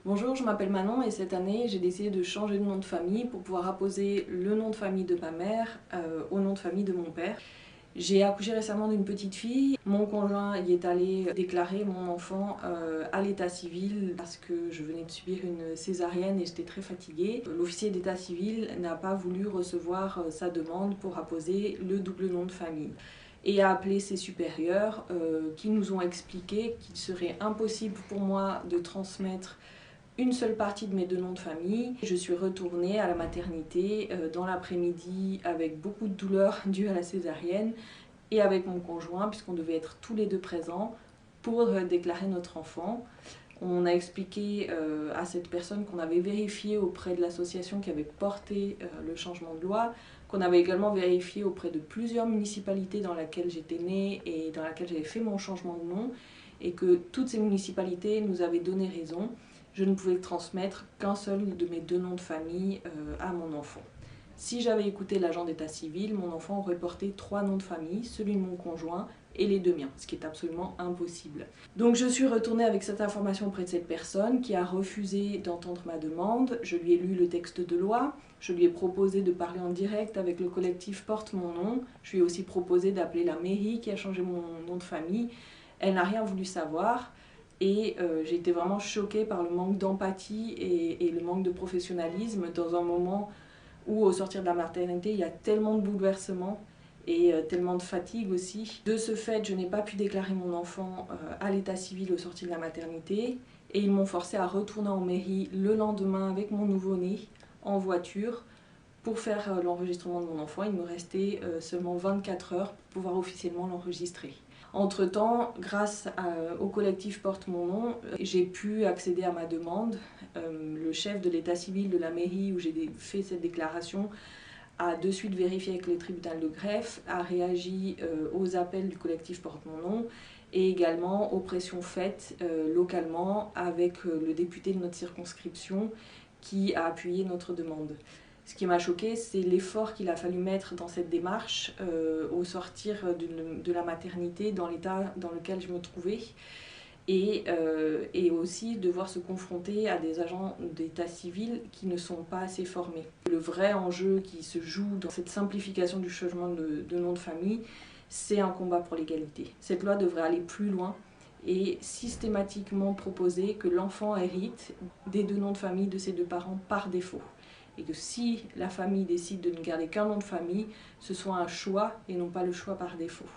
Bonjour, je m'appelle Manon et cette année j'ai décidé de changer de nom de famille pour pouvoir apposer le nom de famille de ma mère au nom de famille de mon père. J'ai accouché récemment d'une petite fille. Mon conjoint y est allé déclarer mon enfant à l'état civil parce que je venais de subir une césarienne et j'étais très fatiguée. L'officier d'état civil n'a pas voulu recevoir sa demande pour apposer le double nom de famille et a appelé ses supérieurs qui nous ont expliqué qu'il serait impossible pour moi de transmettre une seule partie de mes deux noms de famille. Je suis retournée à la maternité dans l'après-midi avec beaucoup de douleurs dues à la césarienne et avec mon conjoint puisqu'on devait être tous les deux présents pour déclarer notre enfant. On a expliqué à cette personne qu'on avait vérifié auprès de l'association qui avait porté le changement de loi, qu'on avait également vérifié auprès de plusieurs municipalités dans lesquelles j'étais née et dans lesquelles j'avais fait mon changement de nom, et que toutes ces municipalités nous avaient donné raison. Je ne pouvais transmettre qu'un seul de mes deux noms de famille à mon enfant. Si j'avais écouté l'agent d'état civil, mon enfant aurait porté 3 noms de famille, celui de mon conjoint et les deux miens, ce qui est absolument impossible. Donc je suis retournée avec cette information auprès de cette personne qui a refusé d'entendre ma demande. Je lui ai lu le texte de loi, je lui ai proposé de parler en direct avec le collectif Porte mon nom, je lui ai aussi proposé d'appeler la mairie qui a changé mon nom de famille. Elle n'a rien voulu savoir. Et j'ai été vraiment choquée par le manque d'empathie et le manque de professionnalisme dans un moment où, au sortir de la maternité, il y a tellement de bouleversements et tellement de fatigue aussi. De ce fait, je n'ai pas pu déclarer mon enfant à l'état civil au sortir de la maternité et ils m'ont forcé à retourner en mairie le lendemain avec mon nouveau-né en voiture pour faire l'enregistrement de mon enfant. Il me restait seulement 24 heures pour pouvoir officiellement l'enregistrer. Entre-temps, grâce au collectif Porte mon nom, j'ai pu accéder à ma demande. Le chef de l'état civil de la mairie où j'ai fait cette déclaration a de suite vérifié avec le tribunal de greffe, a réagi aux appels du collectif Porte mon nom et également aux pressions faites localement avec le député de notre circonscription qui a appuyé notre demande. Ce qui m'a choquée, c'est l'effort qu'il a fallu mettre dans cette démarche au sortir de la maternité, dans l'état dans lequel je me trouvais, et aussi devoir se confronter à des agents d'état civil qui ne sont pas assez formés. Le vrai enjeu qui se joue dans cette simplification du changement de nom de famille, c'est un combat pour l'égalité. Cette loi devrait aller plus loin et systématiquement proposer que l'enfant hérite des deux noms de famille de ses deux parents par défaut. Et que si la famille décide de ne garder qu'un nom de famille, ce soit un choix et non pas le choix par défaut.